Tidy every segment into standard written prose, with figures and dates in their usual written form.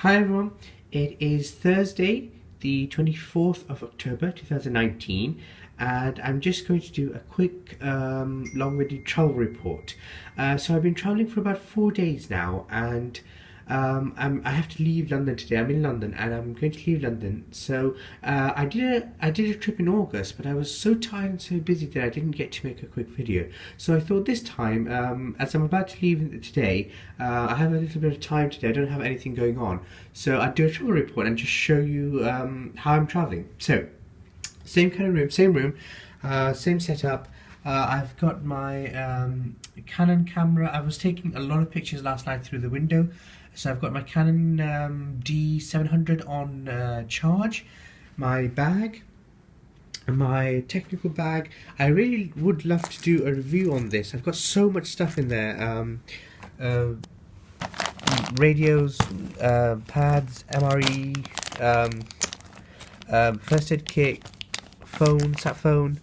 Hi everyone, it is Thursday, the 24th of October 2019, and I'm just going to do a quick long-winded travel report. So I've been traveling for about 4 days now, and I have to leave London today. I'm in London and I'm going to leave London. So I did a trip in August, but I was so tired and so busy that I didn't get to make a quick video. So I thought this time, as I'm about to leave today, I have a little bit of time today. I don't have anything going on, so I'd do a travel report and just show you how I'm traveling. So same kind of room, same setup. I've got my Canon camera. I was taking a lot of pictures last night through the window, so I've got my Canon D700 on charge, my bag, my technical bag. I really would love to do a review on this. I've got so much stuff in there. Radios, pads, MRE, first aid kit, phone, sat phone,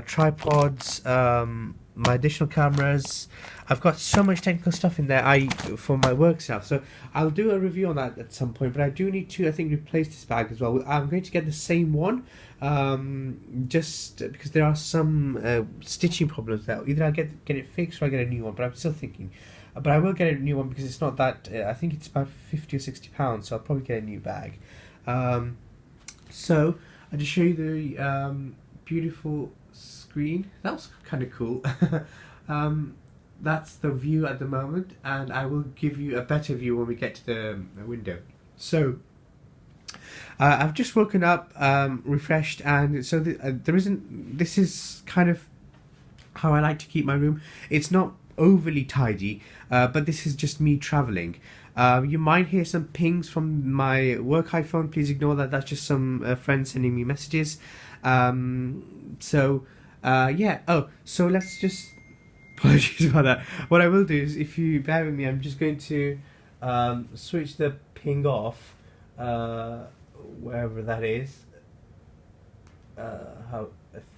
tripods, my additional cameras. I've got so much technical stuff in there for my work stuff, so I'll do a review on that at some point. But I do need to, I think, replace this bag as well. I'm going to get the same one, just because there are some stitching problems there. Either I'll get it fixed or I get a new one, but I'm still thinking. But I will get a new one because it's not that, I think it's about £50 or £60, so I'll probably get a new bag. So I'll just show you the beautiful screen. That was kind of cool. That's the view at the moment, and I will give you a better view when we get to the window. So I've just woken up, refreshed, and so this is kind of how I like to keep my room. It's not overly tidy, but this is just me traveling. You might hear some pings from my work iPhone. Please ignore that. That's just some friends sending me messages. Yeah. Oh, so let's just apologies about that. What I will do is, if you bear with me, I'm just going to switch the ping off, wherever that is. I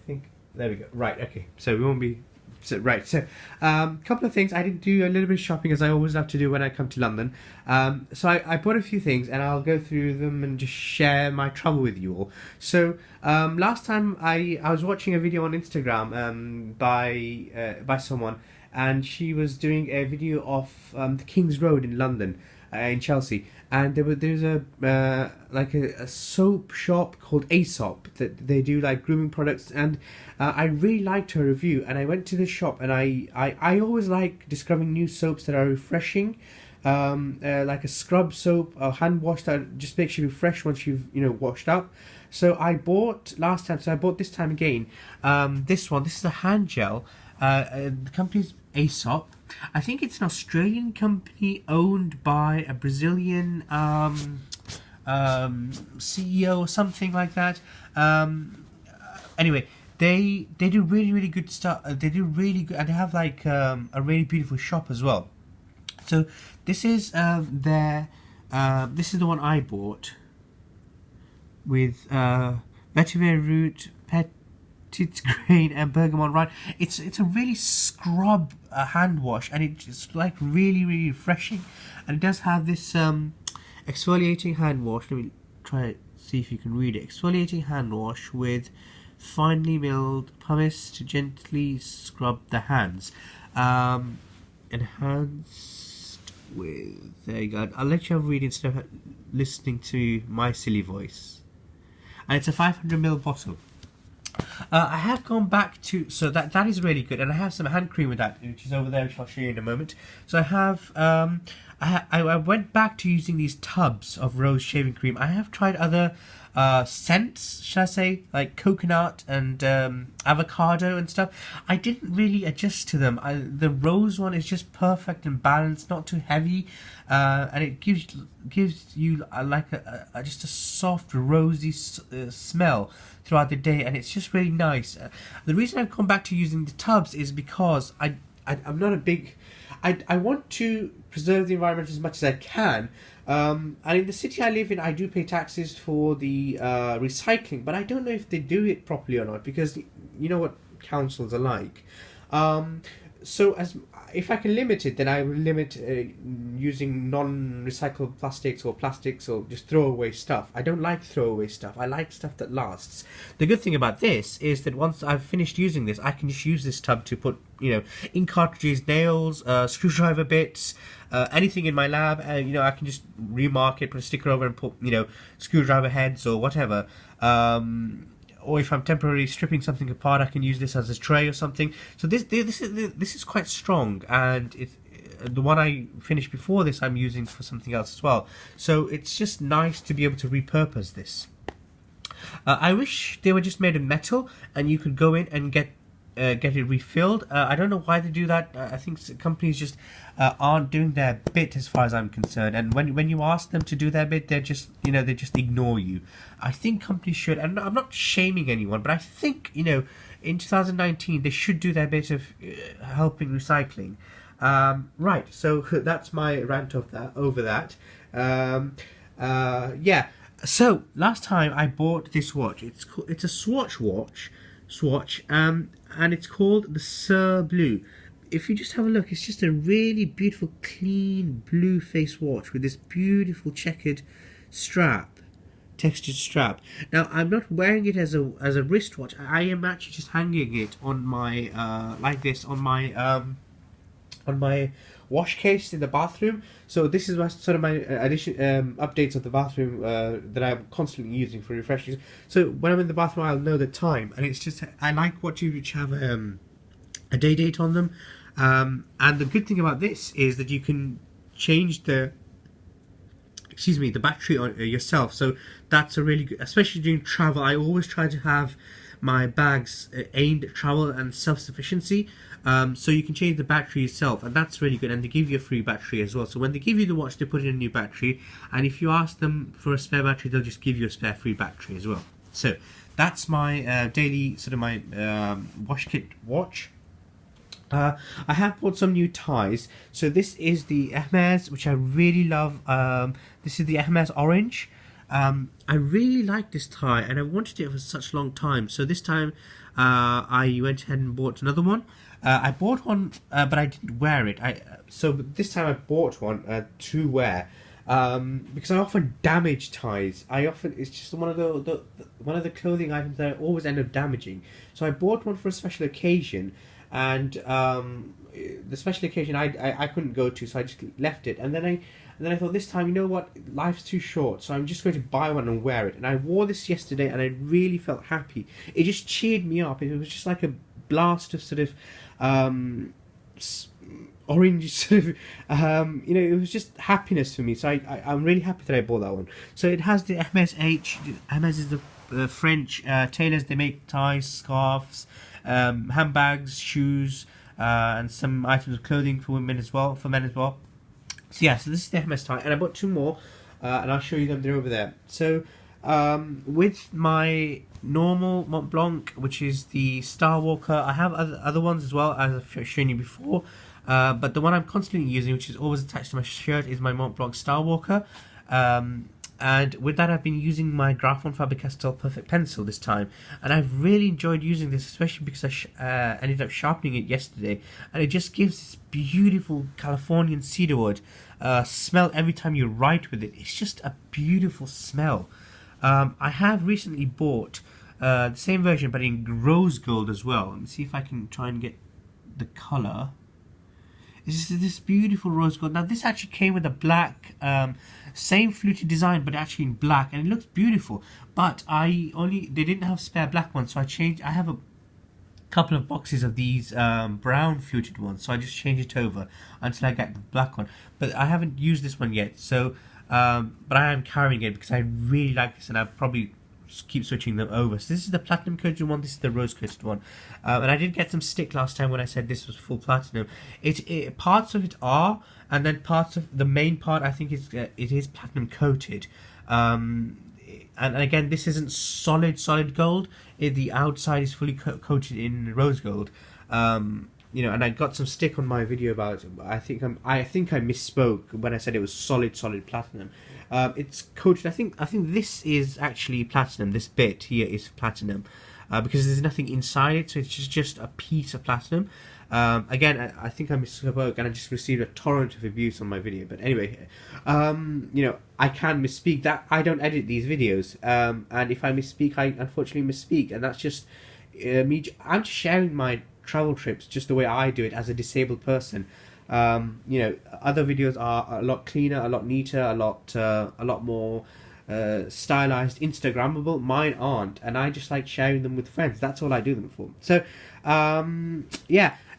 think there we go. Right. Okay. So we won't be. So, right, so couple of things. I did do a little bit of shopping, as I always love to do when I come to London. So I bought a few things, and I'll go through them and just share my travel with you all. So last time I was watching a video on Instagram by someone, and she was doing a video of the King's Road in London, in Chelsea, and there's a soap shop called Aesop that they do like grooming products, and I really liked her review, and I went to this shop, and I always like discovering new soaps that are refreshing, like a scrub soap or hand wash that just makes you fresh once you've washed up. So I bought last time, so I bought this time again. This is a hand gel. The company's Aesop. I think it's an Australian company owned by a Brazilian CEO or something like that. Anyway, they do really good stuff. They do really good, and they have like a really beautiful shop as well. So this is this is the one I bought with vetiver root, petite grain, and bergamot rind. It's a really scrub hand wash, and it's like really refreshing, and it does have this exfoliating hand wash. Let me try to see if you can read it. Exfoliating hand wash with finely milled pumice to gently scrub the hands. Enhanced with, there you go. I'll let you have a read instead of listening to my silly voice. And it's a 500ml bottle. I have gone back to, so that is really good, and I have some hand cream with that, which is over there, which I'll show you in a moment. So I have I went back to using these tubs of rose shaving cream. I have tried other scents, should I say, like coconut and avocado and stuff. I didn't really adjust to them. The rose one is just perfect and balanced, not too heavy, and it gives you like just a soft rosy smell throughout the day, and it's just really nice. The reason I've come back to using the tubs is because I'm not a big... I want to preserve the environment as much as I can, and in the city I live in, I do pay taxes for the recycling, but I don't know if they do it properly or not, because you know what councils are like. So as if I can limit it, then I will limit using non-recyclable plastics or plastics or just throwaway stuff. I don't like throwaway stuff. I like stuff that lasts. The good thing about this is that once I've finished using this, I can just use this tub to put, ink cartridges, nails, screwdriver bits, anything in my lab. I can just remark it, put a sticker over, and put, screwdriver heads or whatever. Or if I'm temporarily stripping something apart, I can use this as a tray or something. So this is quite strong, and the one I finished before this I'm using for something else as well. So it's just nice to be able to repurpose this. I wish they were just made of metal and you could go in and get it refilled. I don't know why they do that. I think companies just aren't doing their bit as far as I'm concerned. And when you ask them to do their bit, they just ignore you. I think companies should, and I'm not shaming anyone, but I think in 2019 they should do their bit of helping recycling. Right. So that's my rant over that. Yeah. So last time I bought this watch. It's a Swatch watch. And it's called the Sir Blue. If you just have a look, it's just a really beautiful, clean blue face watch with this beautiful checkered textured strap. Now, I'm not wearing it as a wristwatch. I am actually just hanging it on my like this on my wash case in the bathroom. So this is my addition updates of the bathroom that I'm constantly using for refreshing. So when I'm in the bathroom, I'll know the time, and it's just I like watches which have a day date on them. And the good thing about this is that you can change the battery on yourself. So that's a really good, especially during travel. I always try to have my bags aimed at travel and self-sufficiency. So you can change the battery yourself, and that's really good. And they give you a free battery as well. So when they give you the watch, they put in a new battery, and if you ask them for a spare battery, they'll just give you a spare free battery as well. So that's my daily sort of my wash kit watch. I have bought some new ties. So this is the Hermes, which I really love. This is the Hermes Orange. I really like this tie, and I wanted it for such a long time. So this time I went ahead and bought another one. I bought one, but I didn't wear it. So this time I bought one to wear because I often damage ties. It's just one of the clothing items that I always end up damaging. So I bought one for a special occasion, and the special occasion I couldn't go to, so I just left it. And then I thought, this time, you know what, life's too short, so I'm just going to buy one and wear it. And I wore this yesterday, and I really felt happy. It just cheered me up. It was just like a blast of sort of orange sort of it was just happiness for me. So I'm really happy that I bought that one. So it has the Hermes H. Hermes is the French tailors. They make ties, scarves, handbags, shoes, and some items of clothing for women as well, for men as well. So yeah, so this is the Hermes tie, and I bought two more, and I'll show you them. They're over there. So with my normal Mont Blanc, which is the Star Walker, I have other ones as well, as I've shown you before. But the one I'm constantly using, which is always attached to my shirt, is my Mont Blanc Star Walker. And with that, I've been using my Grafon Faber-Castell Perfect Pencil this time, and I've really enjoyed using this, especially because I ended up sharpening it yesterday, and it just gives this beautiful Californian cedarwood smell every time you write with it. It's just a beautiful smell. I have recently bought the same version, but in rose gold as well. Let me see if I can try and get the colour. This is this beautiful rose gold. Now this actually came with a black, same fluted design, but actually in black, and it looks beautiful. But they didn't have spare black ones, so I have a couple of boxes of these brown fluted ones, so I just changed it over until I get the black one. But I haven't used this one yet, so but I am carrying it because I really like this, and I'll probably keep switching them over. So this is the platinum coated one, this is the rose coated one, and I did get some stick last time when I said this was full platinum. It parts of it are, and then parts of the main part I think it is platinum coated. And again, this isn't solid gold. The outside is fully coated in rose gold. And I got some stick on my video about it. I think I misspoke when I said it was solid platinum. It's coated. I think this is actually platinum. This bit here is platinum, because there's nothing inside it, so it's just a piece of platinum. Again, I think I misspoke and I just received a torrent of abuse on my video. But anyway, I can misspeak. That I don't edit these videos, and if I misspeak, I unfortunately misspeak, and that's just me. I'm just sharing my travel trips just the way I do it as a disabled person. Other videos are a lot cleaner, a lot neater, a lot more stylized, Instagrammable. Mine aren't, and I just like sharing them with friends. That's all I do them for. So,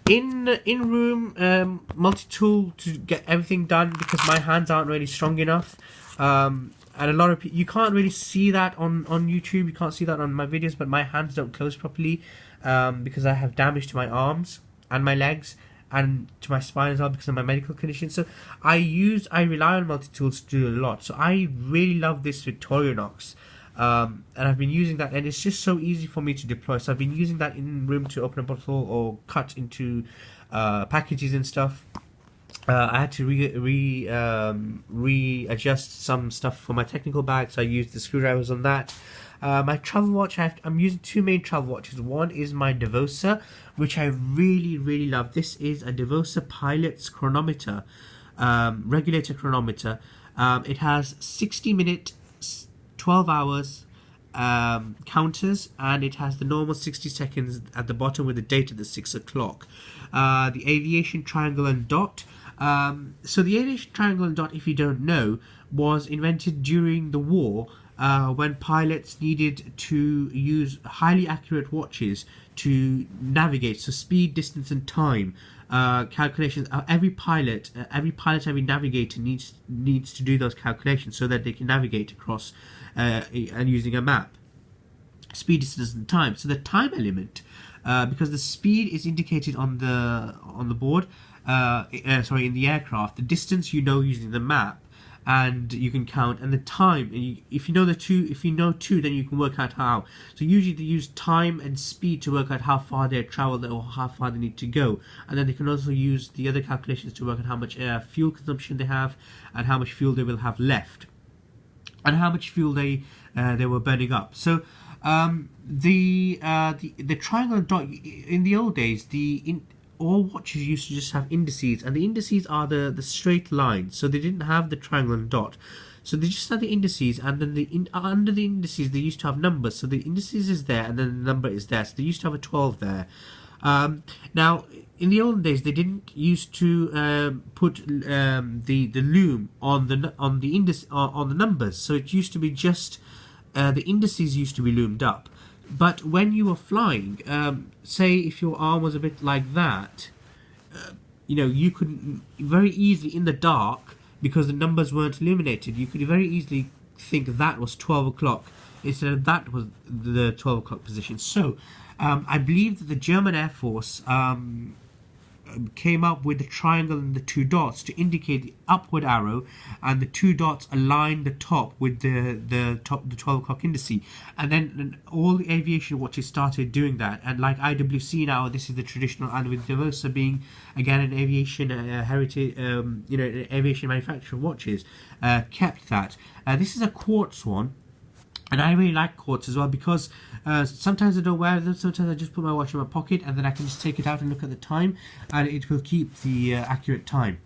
in room multi-tool to get everything done because my hands aren't really strong enough. And a lot of people, you can't really see that on YouTube. You can't see that on my videos, but my hands don't close properly because I have damage to my arms and my legs and to my spine as well because of my medical condition. So I rely on multi-tools to do a lot. So I really love this Victorinox. And I've been using that, and it's just so easy for me to deploy. So I've been using that in room to open a bottle or cut into packages and stuff. I had to readjust some stuff for my technical bag, so I used the screwdrivers on that. My travel watch, I'm using two main travel watches. One is my Devosa, which I really love. This is a Devosa Pilot's chronometer, regulator chronometer. It has 60-minute, 12 hours counters, and it has the normal 60 seconds at the bottom with the date at the 6 o'clock. The aviation triangle and dot. So the aviation triangle and dot, if you don't know, was invented during the war when pilots needed to use highly accurate watches to navigate, so speed, distance and time calculations. Every pilot, every navigator needs to do those calculations so that they can navigate across and using a map. Speed, distance and time. So the time element, because the speed is indicated on the board, in the aircraft. The distance using the map, and you can count, and the time. If you know two, then you can work out how. So usually they use time and speed to work out how far they travel or how far they need to go, and then they can also use the other calculations to work out how much fuel consumption they have, and how much fuel they will have left, and how much fuel they were burning up. So the triangle and dot, in the old days, all watches used to just have indices, and the indices are the straight lines. So they didn't have the triangle and dot. So they just had the indices, and then under the indices they used to have numbers. So the indices is there, and then the number is there. So they used to have a 12 there. Now, in the olden days, they didn't used to put the loom on the numbers. So it used to be just the indices used to be loomed up. But when you were flying, say if your arm was a bit like that, you could very easily, in the dark, because the numbers weren't illuminated, you could very easily think that was 12 o'clock instead of that was the 12 o'clock position. So I believe that the German Air Force came up with the triangle and the two dots to indicate the upward arrow, and the two dots align the top with the 12 o'clock indice, and then all the aviation watches started doing that. And like IWC now, this is the traditional, and with Devosa being again an aviation heritage, an aviation manufacturer of watches, kept that. This is a quartz one. And I really like quartz as well because sometimes I don't wear them, sometimes I just put my watch in my pocket and then I can just take it out and look at the time, and it will keep the accurate time.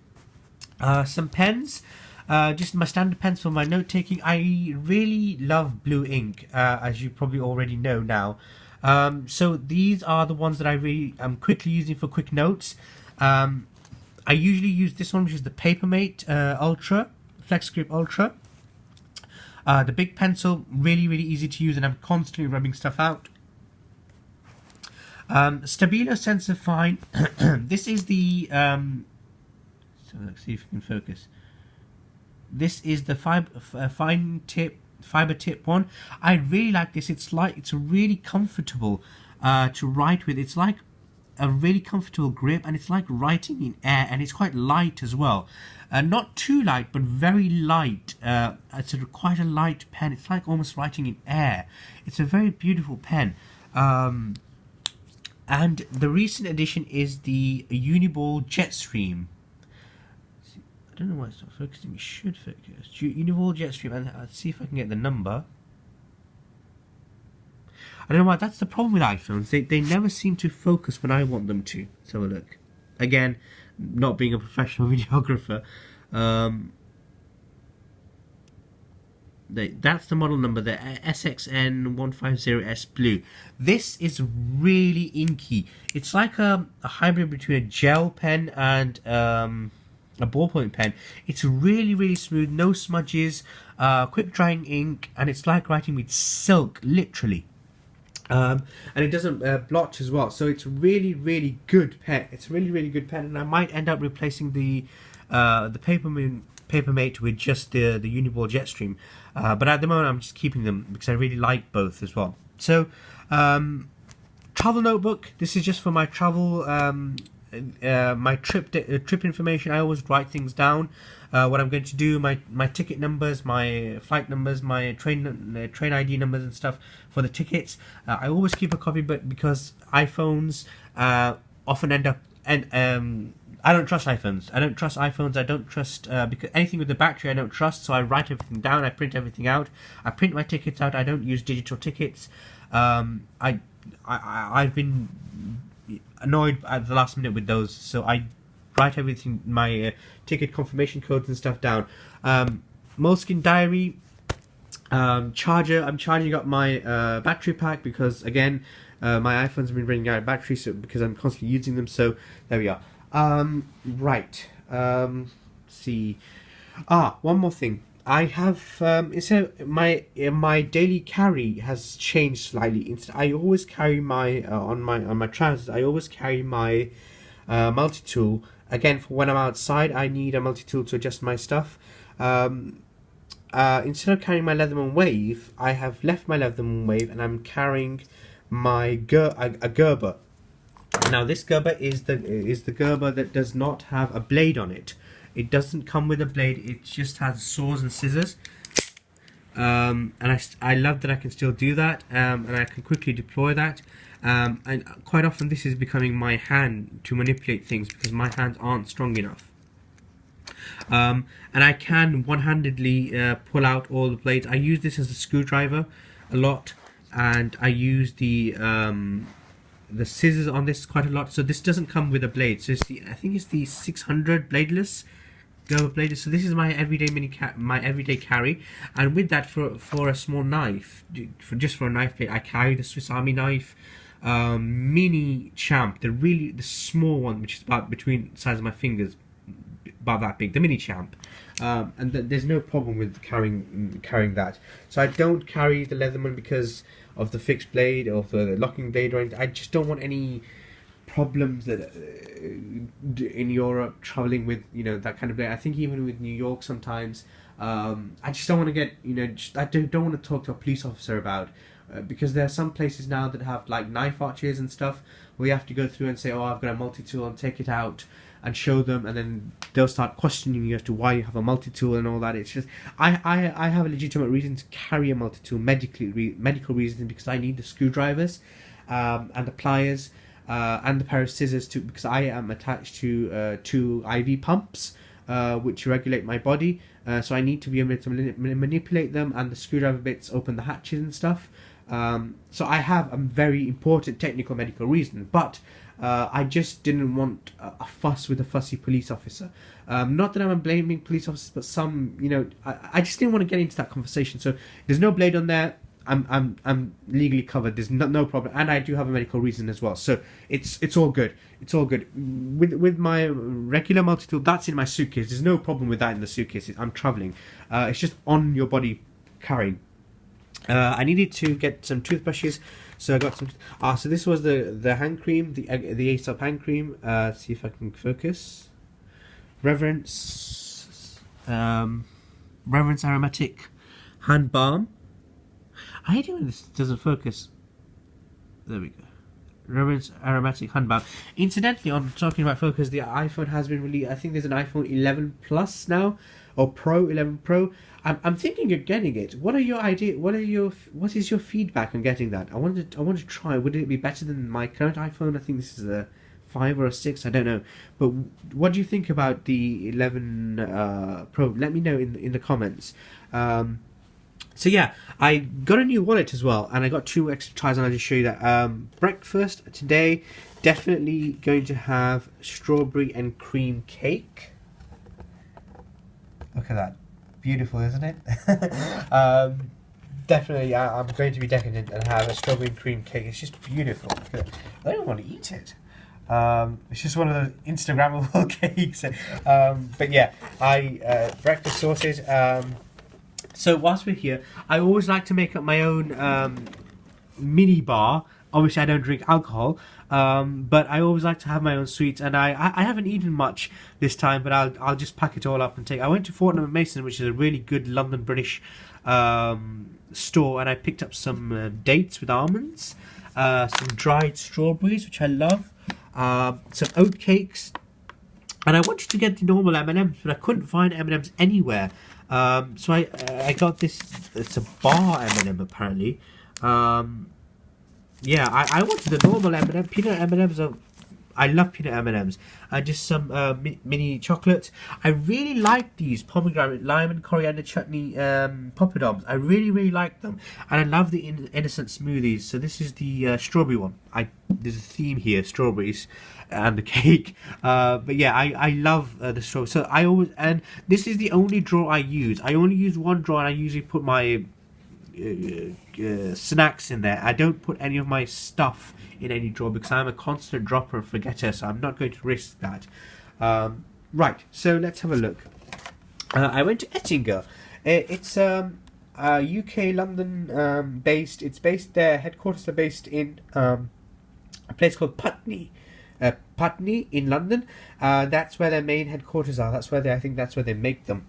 Some pens, just my standard pens for my note taking. I really love blue ink, as you probably already know now. So these are the ones that I really am quickly using for quick notes. I usually use this one, which is the Papermate Ultra, Flex Grip Ultra. The big pencil, really easy to use, and I'm constantly rubbing stuff out. Stabilo Sensor Fine. This is the so let's see if we can focus. This is the fiber tip one. I really like this. It's really comfortable to write with. It's like a really comfortable grip, and it's like writing in air, and it's quite light as well. Not too light, but very light. It's quite a light pen. It's like almost writing in air. It's a very beautiful pen. And the recent addition is the Uniball Jetstream. I don't know why it's not focusing. It should focus. Uniball Jetstream, and let's see if I can get the number. I don't know why. That's the problem with iPhones. They never seem to focus when I want them to. Let's have a look. Again, not being a professional videographer. That's the model number, the SXN150S Blue. This is really inky. It's like a hybrid between a gel pen and a ballpoint pen. It's really, really smooth, no smudges, quick drying ink, and it's like writing with silk, literally. And it doesn't blotch as well, so it's really, really good pen. It's a really, really good pen, and I might end up replacing the Papermate with just the Uniball Jetstream, but at the moment I'm just keeping them because I really like both as well. So travel notebook. This is just for my travel, my trip information. I always write things down. What I'm going to do, my ticket numbers, my flight numbers, my train ID numbers and stuff for the tickets. I always keep a copy, but because iPhones often end up I don't trust iPhones. I don't trust because anything with the battery I don't trust. So I write everything down. I print everything out. I print my tickets out. I don't use digital tickets. I've been annoyed at the last minute with those. So I write everything, my ticket confirmation codes and stuff down. Moleskine diary. Charger. I'm charging up my battery pack because again, my iPhone's been running out of battery. So because I'm constantly using them. So there we are. Right. See. One more thing. I have so my daily carry has changed slightly. I always carry my on my trousers. I always carry my multi-tool. Again, for when I'm outside, I need a multi-tool to adjust my stuff. Instead of carrying my Leatherman Wave, I have left my Leatherman Wave and I'm carrying my a Gerber. Now this Gerber is the Gerber that does not have a blade on it. It doesn't come with a blade. It just has saws and scissors. And I love that I can still do that, and I can quickly deploy that. And quite often this is becoming my hand to manipulate things because my hands aren't strong enough. And I can one-handedly pull out all the blades. I use this as a screwdriver a lot, and I use the scissors on this quite a lot. So this doesn't come with a blade. So it's I think it's the 600 bladeless Gerber bladeless. So this is my everyday my everyday carry. And with that, for a small knife, just for a knife blade, I carry the Swiss Army knife mini champ, the small one, which is about between the size of my fingers, about that big, the mini champ. And there's no problem with carrying that. So I don't carry the Leatherman because of the fixed blade or the locking blade or anything. I just don't want any problems that in Europe traveling with that kind of blade. I think even with New York sometimes I just don't want to get I don't want to talk to a police officer about because there are some places now that have like knife arches and stuff where you have to go through and say, oh, I've got a multi-tool, and take it out and show them, and then they'll start questioning you as to why you have a multi-tool and all that. It's just I have a legitimate reason to carry a multi-tool, medical reasons, because I need the screwdrivers and the pliers and the pair of scissors because I am attached to two IV pumps which regulate my body, so I need to be able to manipulate them, and the screwdriver bits open the hatches and stuff. So I have a very important technical medical reason, but I just didn't want a fuss with a fussy police officer. Not that I'm blaming police officers, but some, I just didn't want to get into that conversation. So there's no blade on there. I'm legally covered. There's no problem, and I do have a medical reason as well. So it's all good. It's all good. With my regular multi-tool, that's in my suitcase. There's no problem with that in the suitcase. I'm traveling. It's just on your body carrying. I needed to get some toothbrushes, so I got some. So this was the hand cream, the Aesop hand cream. See if I can focus. Reverence aromatic hand balm. I hate it when this doesn't focus. There we go. Reverence aromatic hand balm. Incidentally, on talking about focus, the iPhone has been released. I think there's an iPhone 11 Plus now, or Pro 11 Pro. I'm thinking of getting it. What are your ideas? What is your feedback on getting that? I want to try. Would it be better than my current iPhone? I think this is a 5 or a 6. I don't know. But what do you think about the 11 Pro? Let me know in the comments. So yeah, I got a new wallet as well, and I got 2 extra ties, and I'll just show you that. Breakfast today, definitely going to have strawberry and cream cake. Look at that, beautiful, isn't it? Definitely, I'm going to be decadent and have a strawberry and cream cake. It's just beautiful. I don't want to eat it. It's just one of those Instagrammable cakes. But yeah, breakfast sorted. So whilst we're here, I always like to make up my own mini bar. Obviously, I don't drink alcohol, but I always like to have my own sweets. And I haven't eaten much this time, but I'll just pack it all up and take. I went to Fortnum & Mason, which is a really good London British store, and I picked up some dates with almonds, some dried strawberries, which I love, some oat cakes, and I wanted to get the normal M&Ms, but I couldn't find M&Ms anywhere. So I got this. It's a bar M&M apparently. Yeah, I wanted the normal M&M. Peanut M&Ms are. I love peanut M&Ms. And just some mini chocolates. I really like these pomegranate, lime and coriander chutney poppadoms. I really like them. And I love the innocent smoothies. So this is the strawberry one. There's a theme here, strawberries and the cake. But yeah, I love the strawberry. So and this is the only drawer I use. I only use one drawer, and I usually put my snacks in there. I don't put any of my stuff in any drawer because I'm a constant dropper and forgetter, so I'm not going to risk that. Right, so let's have a look. I went to Ettinger. It's UK London based. It's based there. Headquarters are based in a place called Putney. Putney in London. That's where their main headquarters are. I think that's where they make them.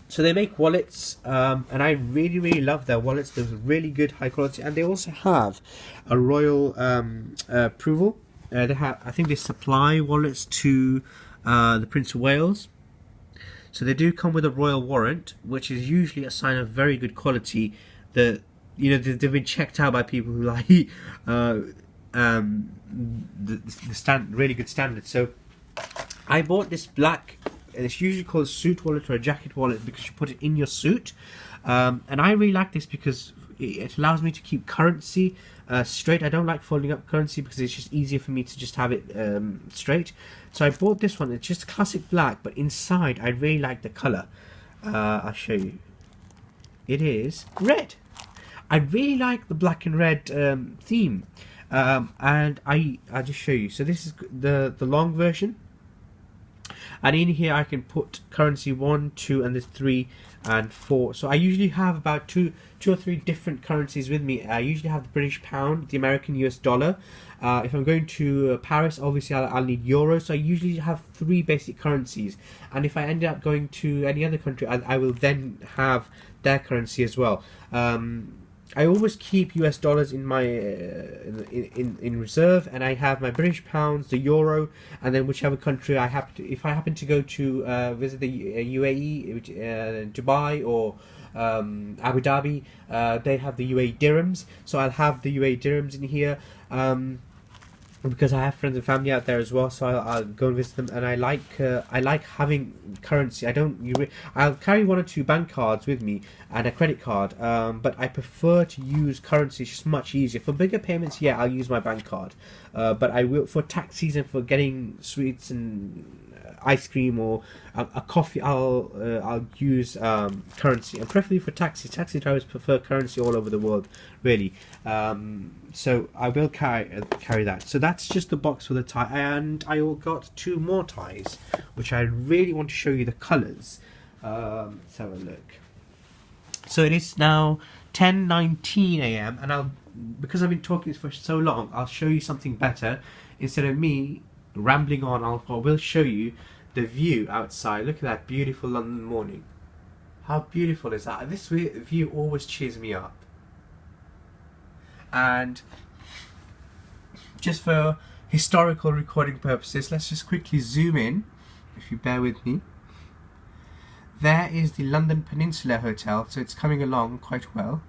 So they make wallets, and I really love their wallets. They're really good, high quality, and they also have a royal approval. I think they supply wallets to the Prince of Wales. So they do come with a royal warrant, which is usually a sign of very good quality. They've been checked out by people who like really good standards. So I bought this black. It's usually called a suit wallet or a jacket wallet because you put it in your suit. And I really like this because it allows me to keep currency straight. I don't like folding up currency because it's just easier for me to just have it straight. So I bought this one. It's just classic black, but inside I really like the colour. I'll show you. It is red. I really like the black and red theme. And I'll just show you. So this is the long version. And in here I can put currency 1, 2, and there's 3 and 4. So I usually have about two or three different currencies with me. I usually have the British pound, the American US dollar. If I'm going to Paris, obviously I'll need euros. So I usually have 3 basic currencies. And if I end up going to any other country, I will then have their currency as well. I always keep US dollars in my in reserve, and I have my British pounds, the euro, and then whichever country I happen to. If I happen to go to visit the UAE, Dubai, or Abu Dhabi, they have the UAE dirhams, so I'll have the UAE dirhams in here. Because I have friends and family out there as well, so I'll go and visit them. And I like having currency. I'll carry 1 or 2 bank cards with me and a credit card, but I prefer to use currency. It's just much easier for bigger payments. Yeah, I'll use my bank card, but I will for tax season, for getting sweets and ice cream or a coffee. I'll use currency, and preferably for taxis. Taxi drivers prefer currency all over the world, really. So I will carry that. So that's just the box for the tie, and I got 2 more ties, which I really want to show you the colours. Let's have a look. So it is now 10:19 a.m. and because I've been talking for so long, I'll show you something better. Instead of me rambling on, I will show you the view outside. Look at that beautiful London morning. How beautiful is that? This view always cheers me up. And just for historical recording purposes, let's just quickly zoom in, if you bear with me. There is the London Peninsula Hotel, so it's coming along quite well.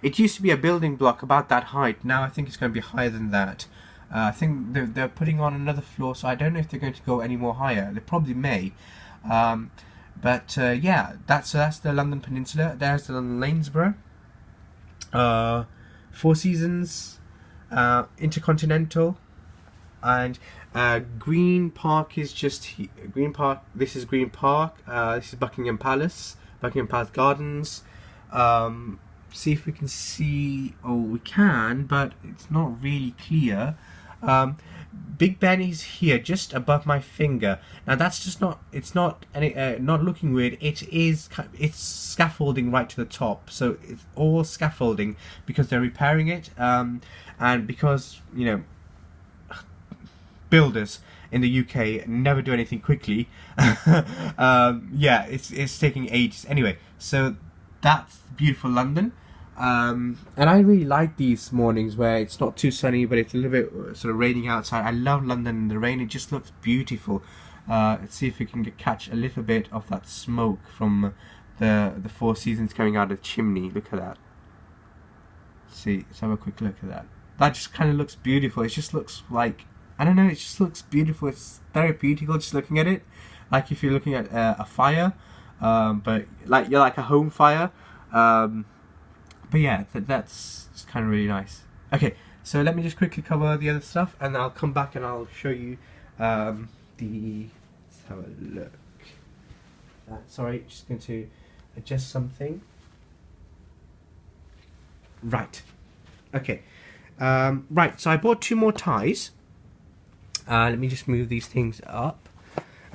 It used to be a building block about that height. Now I think it's going to be higher than that. I think they're putting on another floor, so I don't know if they're going to go any more higher. They probably may. Yeah, that's the London Peninsula. There's the London Lanesborough, Four Seasons, Intercontinental, and Green Park is just Green Park. This is Green Park. This is Buckingham Palace Gardens. See if we can see. Oh, we can, but it's not really clear. Big Ben is here, just above my finger. Now that's just not. It's not not looking weird. It's scaffolding right to the top, so it's all scaffolding because they're repairing it, and because builders in the UK never do anything quickly. Yeah, it's taking ages. Anyway, so that's beautiful London. And I really like these mornings where it's not too sunny, but it's a little bit sort of raining outside. I love London in the rain. It just looks beautiful. Let's see if we can catch a little bit of that smoke from the Four Seasons coming out of the chimney. Look at that. See, let's have a quick look at that. That just kind of looks beautiful. It just looks like, I don't know, it just looks beautiful. It's therapeutical just looking at it. Like if you're looking at a fire, but like you're like a home fire. But yeah, that's kind of really nice. Okay, so let me just quickly cover the other stuff, and I'll come back and I'll show you let's have a look. Sorry, just going to adjust something. Right. Okay. Right, so I bought 2 more ties. Let me just move these things up.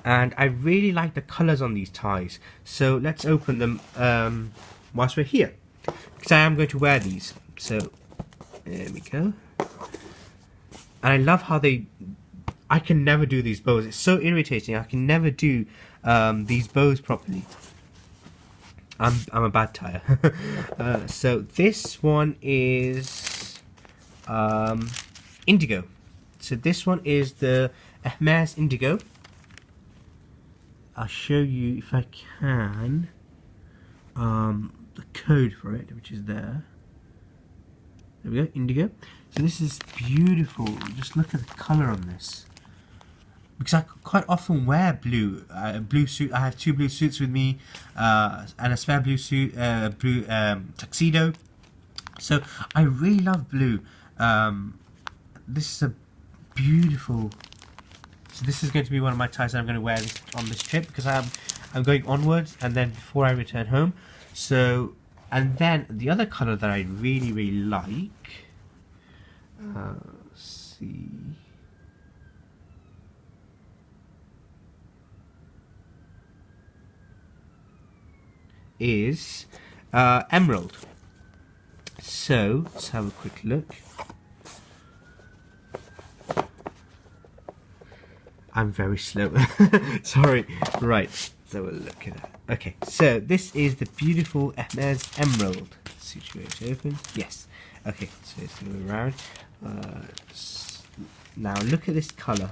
And I really like the colours on these ties. So let's open them whilst we're here, because I am going to wear these. So there we go. And I love how I can never do these bows. It's so irritating. I can never do these bows properly. I'm a bad tire. So this one is indigo. So this one is the Hermes Indigo. I'll show you if I can the code for it, which is there. There we go, indigo. So this is beautiful. Just look at the colour on this. Because I quite often wear blue. Blue suit. I have 2 blue suits with me, and a spare blue suit, blue tuxedo. So I really love blue. This is a beautiful. So this is going to be one of my ties that I'm going to wear on this trip, because I'm going onwards, and then before I return home. So, and then the other colour that I really like. Let's see. Is emerald. So let's have a quick look. I'm very slow. Sorry. Right. Let's have a look at that. Okay. So this is the beautiful Hermes Emerald. Let's see if it opens. Yes. Okay. So it's going to go around. Now look at this colour.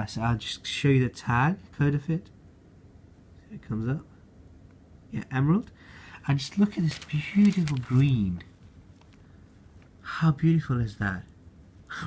So I'll just show you the tag code of it. So it comes up. Yeah, emerald. And just look at this beautiful green. How beautiful is that?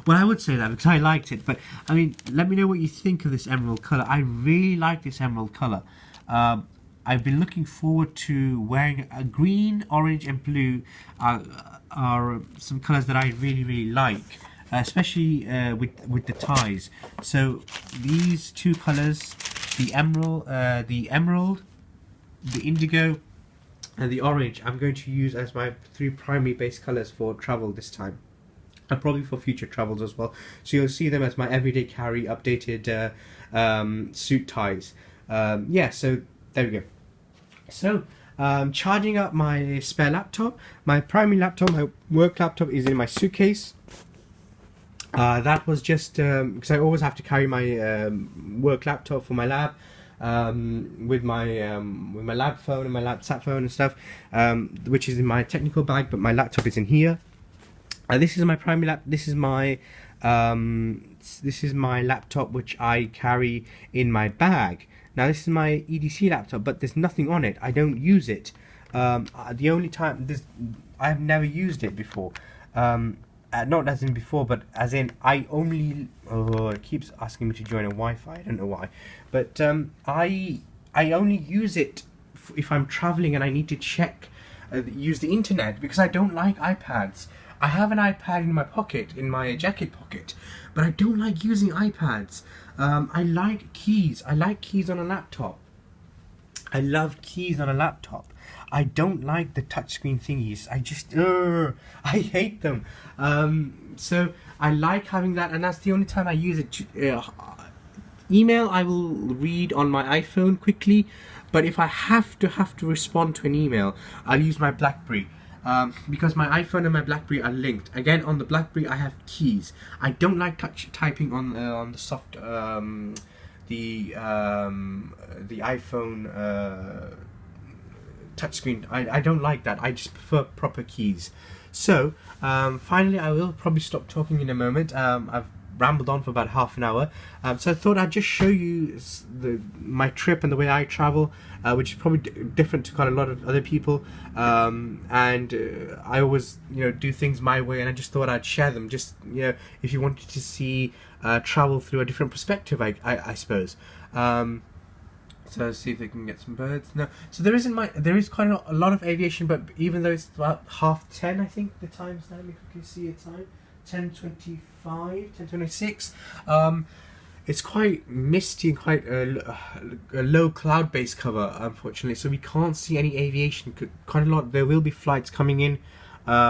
Well, I would say that because I liked it, but I mean, let me know what you think of this emerald colour. I really like this emerald colour. I've been looking forward to wearing a green, orange and blue are some colours that I really like, especially with the ties. So these 2 colours, the emerald, the indigo and the orange, I'm going to use as my 3 primary base colours for travel this time, and probably for future travels as well. So you'll see them as my everyday carry updated suit ties. Yeah, so there we go. So charging up my spare laptop. My primary laptop, my work laptop, is in my suitcase. That was just because I always have to carry my work laptop for my lab. With my lab phone and my lab sat phone and stuff, which is in my technical bag, but my laptop is in here. This is my primary lap. This is my laptop, which I carry in my bag. Now this is my EDC laptop, but there's nothing on it. I don't use it. The only time I have never used it before. not as in before, but as in I only, it keeps asking me to join a Wi-Fi, I don't know why, but I only use it if I'm traveling and I need to check, use the internet, because I don't like iPads. I have an iPad in my pocket, in my jacket pocket, but I don't like using iPads. I like keys. I like keys on a laptop. I love keys on a laptop. I don't like the touchscreen thingies. I hate them. So I like having that, and that's the only time I use it. Email I will read on my iPhone quickly, but if I have to respond to an email, I'll use my BlackBerry. Because my iPhone and my BlackBerry are linked. Again, on the BlackBerry I have keys. I don't like typing on the soft the iPhone touchscreen. I don't like that. I just prefer proper keys. So finally, I will probably stop talking in a moment. I've rambled on for about half an hour, so I thought I'd just show you my trip and the way I travel, which is probably different to quite a lot of other people, and I always do things my way, and I just thought I'd share them, just if you wanted to see travel through a different perspective, I suppose. So let's see if we can get some birds. No, so there is quite a lot of aviation, but even though it's about 10:30, I think the time's now. Let me quickly see a time. 10:25, 10:26. It's quite misty and quite a low cloud base cover, unfortunately, so we can't see any aviation. Quite a lot. There will be flights coming in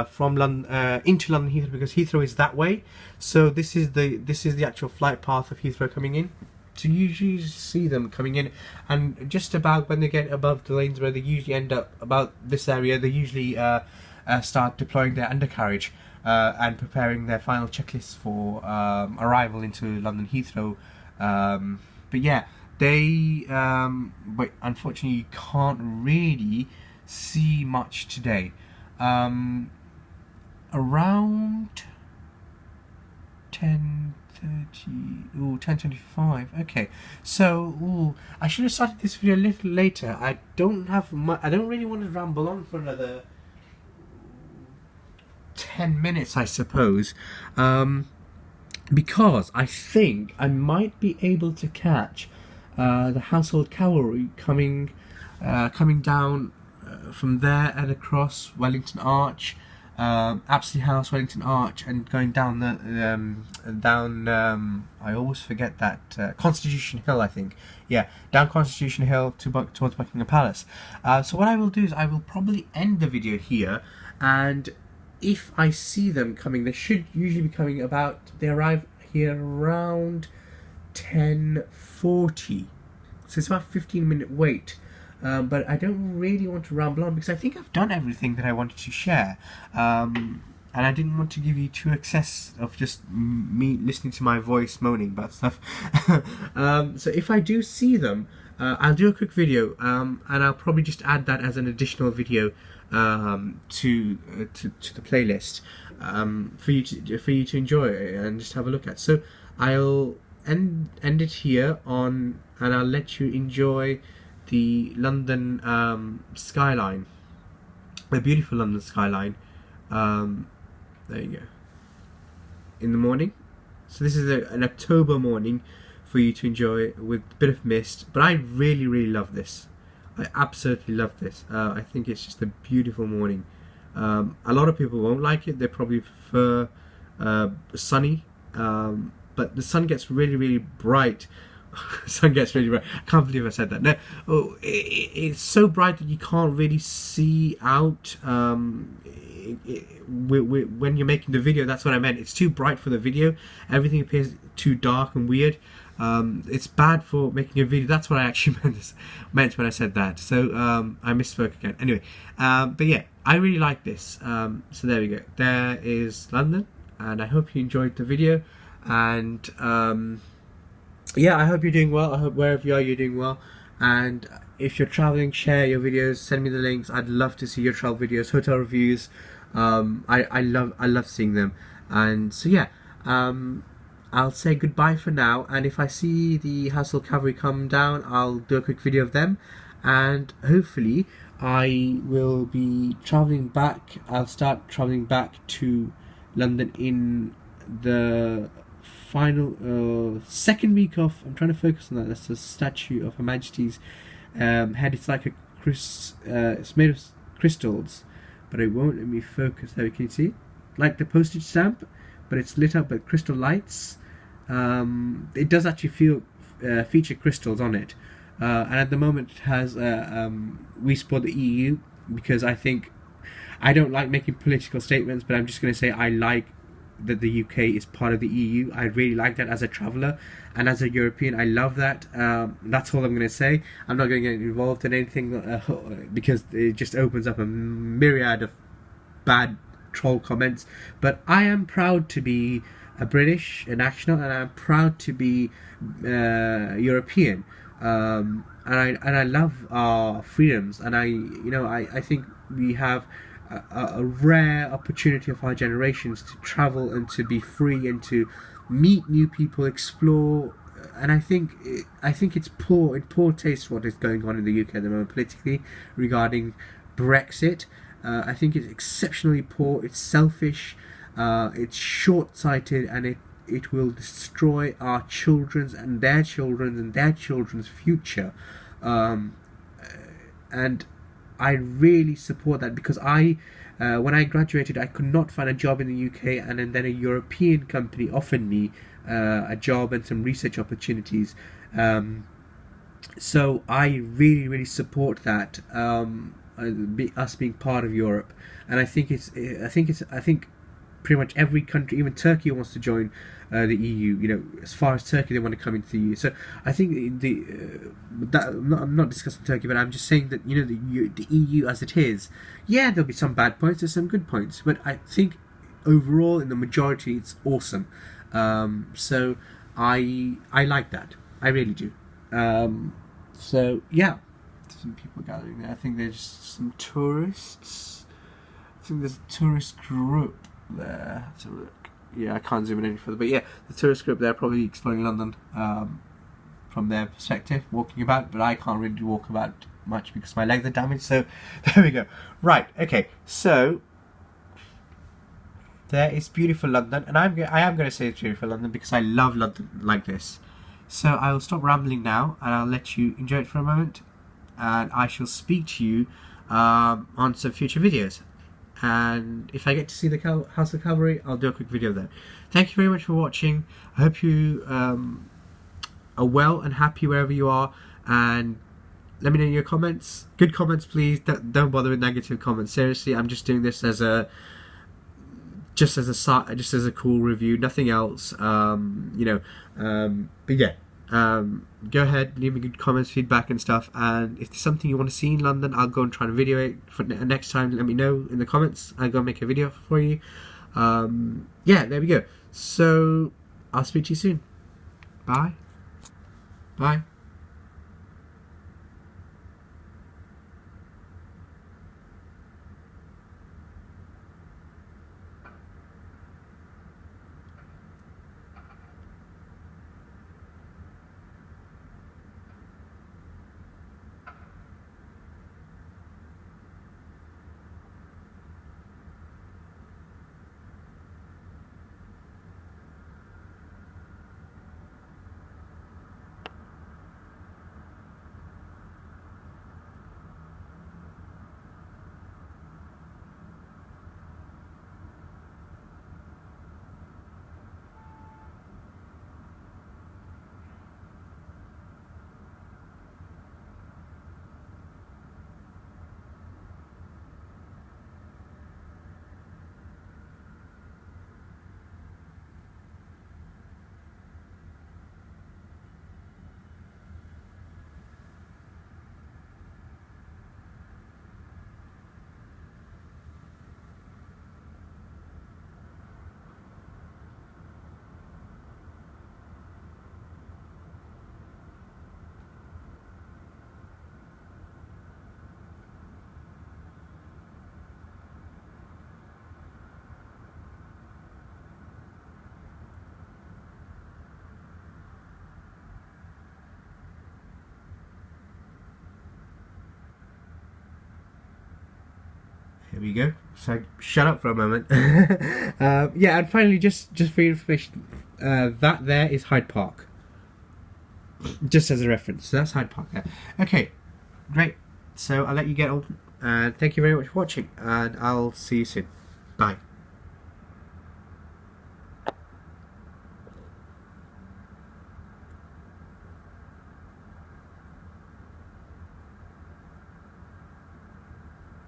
from London into London Heathrow, because Heathrow is that way. So this is the actual flight path of Heathrow coming in. So you usually see them coming in, and just about when they get above the lanes where they usually end up about this area, they usually start deploying their undercarriage and preparing their final checklists for arrival into London Heathrow. But yeah, but unfortunately you can't really see much today. Around 10:25. Okay, so I should have started this video a little later. I don't really want to ramble on for another 10 minutes, I suppose, because I think I might be able to catch the Household Cavalry coming down from there and across Wellington Arch, Apsley House, Wellington Arch, and going down I always forget that, Constitution Hill, I think. Yeah, down Constitution Hill towards Buckingham Palace. So what I will do is I will probably end the video here, and if I see them coming, they should usually be coming they arrive here around 10:40. So it's about a 15-minute wait. But I don't really want to ramble on, because I think I've done everything that I wanted to share. And I didn't want to give you too excess of just me listening to my voice moaning about stuff. So if I do see them, I'll do a quick video, and I'll probably just add that as an additional video to the playlist, for you to enjoy and just have a look at. So I'll end it here and I'll let you enjoy the London skyline, the beautiful London skyline. There you go. In the morning. So this is an October morning for you to enjoy with a bit of mist. But I really, really love this. I absolutely love this. I think it's just a beautiful morning. A lot of people won't like it. They probably prefer sunny. But the sun gets really, really bright. Sun gets really bright. I can't believe I said that. No, it's so bright that you can't really see out. When you're making the video, that's what I meant. It's too bright for the video. Everything appears too dark and weird. It's bad for making a video. That's what I actually meant when I said that. So I misspoke again. Anyway, but yeah, I really like this. So there we go. There is London, and I hope you enjoyed the video. And yeah, I hope you're doing well. I hope wherever you are, you're doing well. And if you're traveling, share your videos. Send me the links. I'd love to see your travel videos, hotel reviews. I love seeing them. And so yeah, I'll say goodbye for now. And if I see the Household Cavalry come down, I'll do a quick video of them. And hopefully, I will be traveling back. I'll start traveling back to London in the final second week of. I'm trying to focus on that. That's the statue of Her Majesty's head. It's like a it's made of crystals, but it won't let me focus. There, can you see? Like the postage stamp, but it's lit up with crystal lights. It does actually feature crystals on it, and at the moment it has we support the EU because I don't like making political statements, but I'm just going to say I like that the UK is part of the EU. I really like that as a traveller, and as a European I love that. That's all I'm going to say. I'm not going to get involved in anything because it just opens up a myriad of bad troll comments. But I am proud to be a British national, and I'm proud to be European, and I love our freedoms, and I think we have a rare opportunity of our generations to travel and to be free and to meet new people, explore. And I think it's in poor taste what is going on in the UK at the moment politically regarding Brexit. I think it's exceptionally poor. It's selfish. It's short-sighted, and it will destroy our children's and their children's future. And I really support that because when I graduated, I could not find a job in the UK, and then a European company offered me a job and some research opportunities. So I really, really support that. Us being part of Europe, and I think pretty much every country, even Turkey, wants to join the EU. As far as Turkey, they want to come into the EU. So I think I'm not discussing Turkey, but I'm just saying that the EU as it is, yeah, there'll be some bad points, there's some good points, but I think overall, in the majority, it's awesome. So I like that. I really do. So yeah. Some people gathering there. I think there's some tourists. I think there's a tourist group there. Let's have a look. Yeah, I can't zoom in any further, but yeah, the tourist group there probably exploring London from their perspective, walking about. But I can't really walk about much because my legs are damaged. So there we go. Right. Okay. So there is beautiful London, and I am going to say it's beautiful London because I love London like this. So I will stop rambling now, and I'll let you enjoy it for a moment. And I shall speak to you on some future videos. And if I get to see the House of Cavalry, I'll do a quick video there. Thank you very much for watching. I hope you are well and happy wherever you are. And let me know your comments. Good comments, please. Don't bother with negative comments. Seriously, I'm just doing this as a cool review, nothing else. But yeah. Go ahead, leave me good comments, feedback and stuff, and if there's something you want to see in London, I'll go and try and video it for next time. Let me know in the comments. I'll go make a video for you. Yeah, there we go. So I'll speak to you soon. Bye. There we go. So shut up for a moment. Yeah, and finally, just for your information, that there is Hyde Park. Just as a reference. So that's Hyde Park there. Okay, great. So I'll let you get on. And thank you very much for watching. And I'll see you soon. Bye.